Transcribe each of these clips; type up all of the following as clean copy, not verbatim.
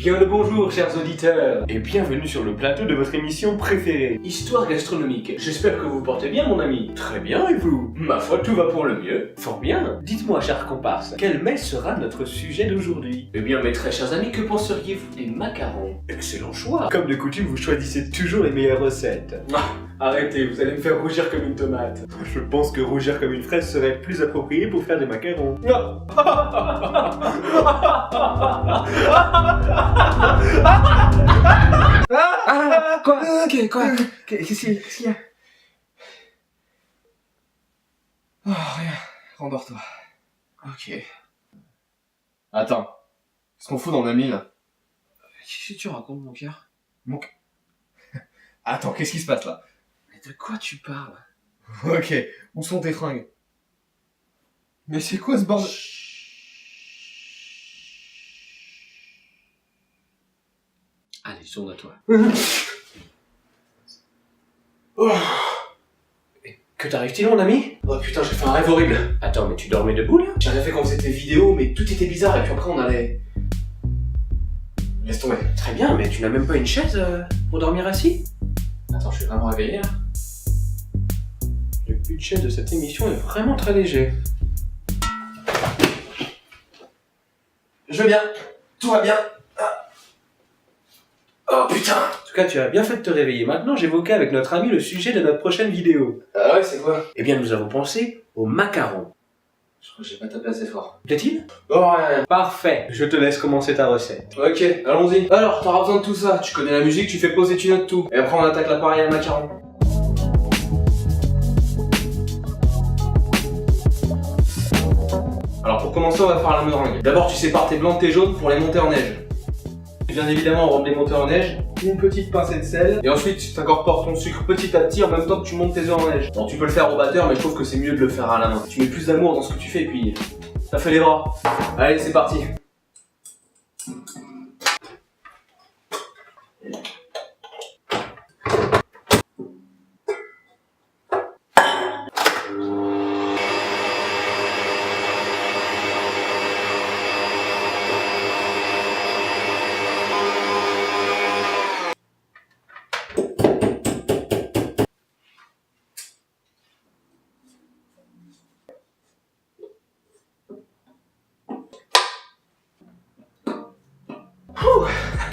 Bien le bonjour, chers auditeurs. Et bienvenue sur le plateau de votre émission préférée. Histoire gastronomique. J'espère que vous vous portez bien, mon ami. Très bien, et vous? Ma foi, tout va pour le mieux. Fort bien. Dites-moi, cher comparse, quel mets sera notre sujet d'aujourd'hui? Eh bien, mes très chers amis, que penseriez-vous des macarons? Excellent choix. Comme de coutume, vous choisissez toujours les meilleures recettes. Arrêtez, vous allez me faire rougir comme une tomate. Je pense que rougir comme une fraise serait plus approprié pour faire des macarons. Quoi? Qu'est-ce qu'il y a? Oh, rien. Rendors-toi. Ok. Attends. Qu'est-ce qu'on fout dans le lit, là? Qu'est-ce que tu racontes, mon cœur? Attends, qu'est-ce qui se passe, là? Mais de quoi tu parles? Ok. Où sont tes fringues? Mais c'est quoi ce bordel? Allez, tourne à toi. Que t'arrive-t-il, mon ami? Oh putain, j'ai fait un rêve horrible. Attends, mais tu dormais debout, là? J'ai rien fait quand on faisait tes vidéos, mais tout était bizarre, et puis après on allait... Laisse tomber. Très bien, mais tu n'as même pas une chaise pour dormir assis? Attends, je suis vraiment réveillé, là. Le budget de cette émission est vraiment très léger. Je vais bien. Tout va bien. Ah. Oh putain. En tout cas, tu as bien fait de te réveiller. Maintenant, j'évoquais avec notre ami le sujet de notre prochaine vidéo. Ah ouais, c'est quoi? Eh bien, nous avons pensé aux macarons. Je crois que j'ai pas tapé assez fort. Plaît-il? Oh, rien. Parfait. Je te laisse commencer ta recette. Ok, allons-y. Alors, t'auras besoin de tout ça. Tu connais la musique, tu fais poser, tu notes tout. Et après, on attaque l'appareil à macarons. Alors, pour commencer, on va faire la meringue. D'abord, tu sépares tes blancs de tes jaunes pour les monter en neige. Et bien évidemment, avant de les monter en neige, une petite pincée de sel. Et ensuite, tu incorpores ton sucre petit à petit en même temps que tu montes tes œufs en neige. Bon, tu peux le faire au batteur, mais je trouve que c'est mieux de le faire à la main. Tu mets plus d'amour dans ce que tu fais et puis ça fait les bras. Allez, c'est parti.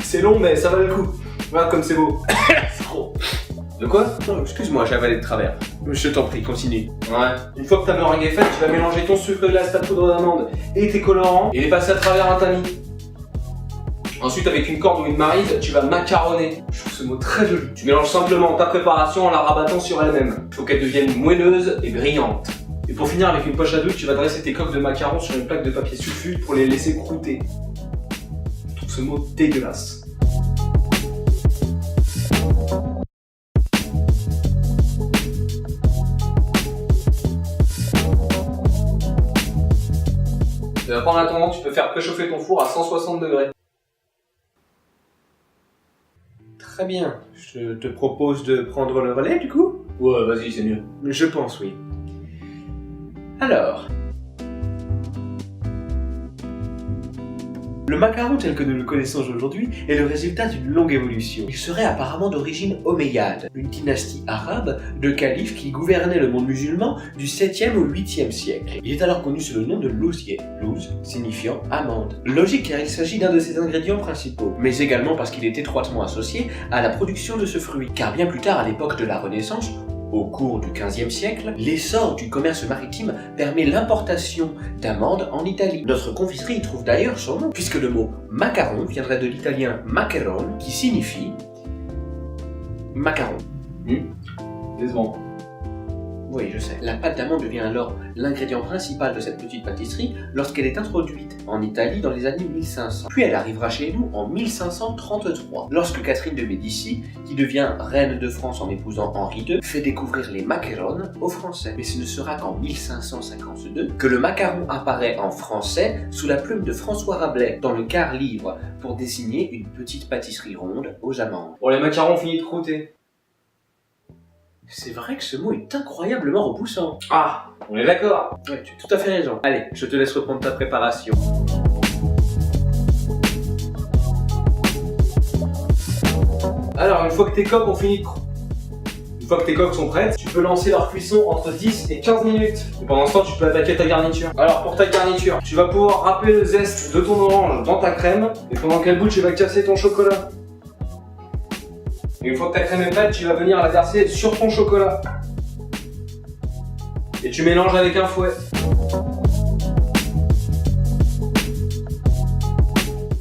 C'est long, mais ça valait le coup. Regarde comme c'est beau. C'est trop. De quoi? Non, excuse-moi, j'ai avalé de travers. Je t'en prie, continue. Ouais. Une fois que ta meringue est faite, tu vas mélanger ton sucre glace, ta poudre d'amande et tes colorants et les passer à travers un tamis. Ensuite, avec une corde ou une maryse, tu vas macaronner. Je trouve ce mot très joli. Tu mélanges simplement ta préparation en la rabattant sur elle-même. Il faut qu'elle devienne moelleuse et brillante. Et pour finir, avec une poche à douille, tu vas dresser tes coques de macarons sur une plaque de papier sulfure pour les laisser croûter. Je trouve ce mot dégueulasse. En attendant, tu peux faire préchauffer ton four à 160 degrés. Très bien. Je te propose de prendre le relais, du coup? Ouais, vas-y, c'est mieux. Je pense, oui. Alors... Le macaron tel que nous le connaissons aujourd'hui est le résultat d'une longue évolution. Il serait apparemment d'origine omeyyade, une dynastie arabe de califes qui gouvernait le monde musulman du 7e au 8e siècle. Il est alors connu sous le nom de louzier, louz signifiant amande. Logique car il s'agit d'un de ses ingrédients principaux, mais également parce qu'il est étroitement associé à la production de ce fruit, car bien plus tard à l'époque de la Renaissance, au cours du XVe siècle, l'essor du commerce maritime permet l'importation d'amandes en Italie. Notre confiserie y trouve d'ailleurs son nom, puisque le mot macaron viendrait de l'italien macaron, qui signifie macaron. Décevant. Oui, je sais. La pâte d'amande devient alors l'ingrédient principal de cette petite pâtisserie lorsqu'elle est introduite en Italie dans les années 1500. Puis elle arrivera chez nous en 1533, lorsque Catherine de Médicis, qui devient reine de France en épousant Henri II, fait découvrir les macarons aux Français. Mais ce ne sera qu'en 1552 que le macaron apparaît en français sous la plume de François Rabelais dans le quart livre pour désigner une petite pâtisserie ronde aux amandes. Bon, les macarons ont fini de croûter. C'est vrai que ce mot est incroyablement repoussant. Ah, on est d'accord. Ouais, tu as tout à fait raison. Allez, je te laisse reprendre ta préparation. Alors, une fois que tes coques ont fini de Une fois que tes coques sont prêtes, tu peux lancer leur cuisson entre 10 et 15 minutes. Et pendant ce temps, tu peux attaquer ta garniture. Alors, pour ta garniture, tu vas pouvoir râper le zeste de ton orange dans ta crème. Et pendant qu'elle bout, tu vas casser ton chocolat. Et une fois que ta crème est prête, tu vas venir la verser sur ton chocolat. Et tu mélanges avec un fouet.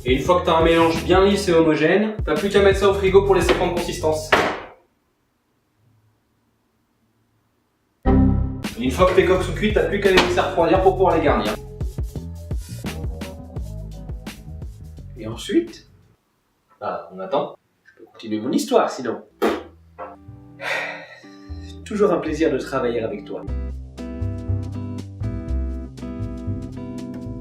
Et une fois que tu as un mélange bien lisse et homogène, t'as plus qu'à mettre ça au frigo pour laisser prendre consistance. Et une fois que tes coques sont cuites, t'as plus qu'à les laisser refroidir pour pouvoir les garnir. Et ensuite, Ah, on attend. je peux continuer mon histoire sinon. Toujours un plaisir de travailler avec toi.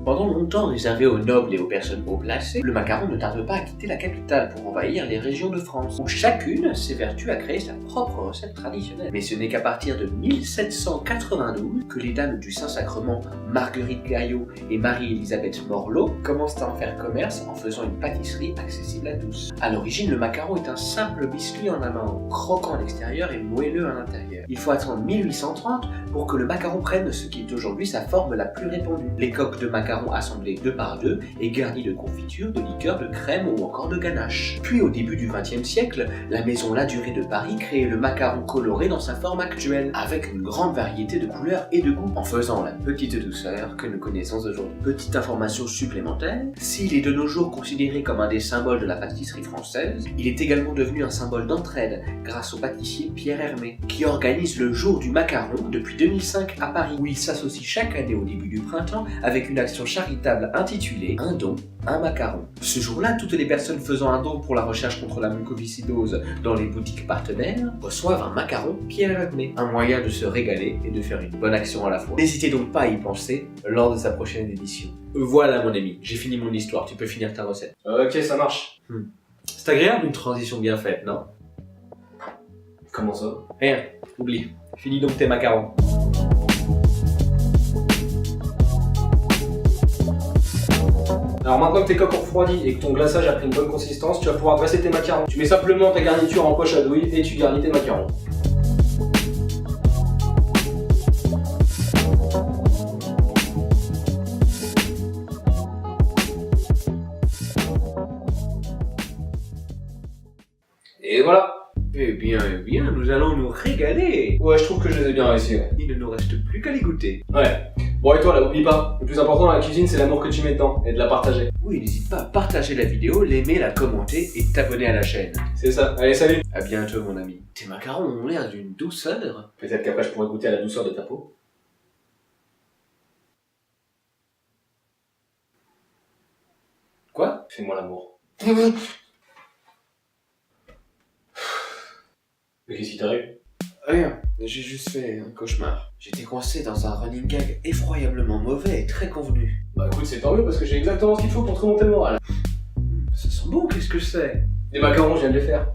Pendant longtemps réservé aux nobles et aux personnes haut placées, le macaron ne tarde pas à quitter la capitale pour envahir les régions de France, où chacune s'évertue à créer sa propre recette traditionnelle. Mais ce n'est qu'à partir de 1792 que les dames du Saint-Sacrement, Marguerite Gaillot et Marie-Élisabeth Morlot, commencent à en faire commerce en faisant une pâtisserie accessible à tous. À l'origine, le macaron est un simple biscuit en amande, croquant à l'extérieur et moelleux à l'intérieur. Il faut attendre 1830 pour que le macaron prenne ce qui est aujourd'hui sa forme la plus répandue. Les coques de macaron assemblées 2 par 2 et garnies de confiture, de liqueur, de crème ou encore de ganache. Puis au début du XXe siècle, la maison Ladurée de Paris crée le macaron coloré dans sa forme actuelle, avec une grande variété de couleurs et de goûts, en faisant la petite douceur que nous connaissons aujourd'hui. Petite information supplémentaire, s'il est de nos jours considéré comme un des symboles de la pâtisserie française, il est également devenu un symbole d'entraide grâce au pâtissier Pierre Hermé, qui organise le jour du macaron depuis 2005 à Paris, où il s'associe chaque année au début du printemps avec une action charitable intitulée Un don, un macaron. Ce jour-là, toutes les personnes faisant un don pour la recherche contre la mucoviscidose dans les boutiques partenaires reçoivent un macaron Pierre Hermé, un moyen de se régaler et de faire une bonne action à la fois. N'hésitez donc pas à y penser lors de sa prochaine édition. Voilà mon ami, j'ai fini mon histoire, tu peux finir ta recette. Ok, ça marche. C'est agréable une transition bien faite, non? Comment ça? Rien, oublie. Finis donc tes macarons. Alors maintenant que tes coques ont refroidi et que ton glaçage a pris une bonne consistance, tu vas pouvoir dresser tes macarons. Tu mets simplement ta garniture en poche à douille et tu garnis tes macarons. Et voilà. Eh bien, nous allons nous régaler. Ouais, je trouve que je les ai bien réussi, ouais. Il ne nous reste plus qu'à les goûter. Ouais. Bon, et toi là, oublie pas, le plus important dans la cuisine, c'est l'amour que tu mets dedans et de la partager. Oui, n'hésite pas à partager la vidéo, l'aimer, la commenter et t'abonner à la chaîne. C'est ça. Allez, salut. À bientôt mon ami. Tes macarons ont l'air d'une douceur. Peut-être qu'après je pourrais goûter à la douceur de ta peau. Quoi? Fais-moi l'amour. Mais qu'est-ce qui t'arrive? Rien, j'ai juste fait un cauchemar. J'étais coincé dans un running gag effroyablement mauvais et très convenu. Bah écoute, c'est tant mieux parce que j'ai exactement ce qu'il faut pour te remonter le moral. Ça sent bon, qu'est-ce que c'est? Des macarons, je viens de les faire.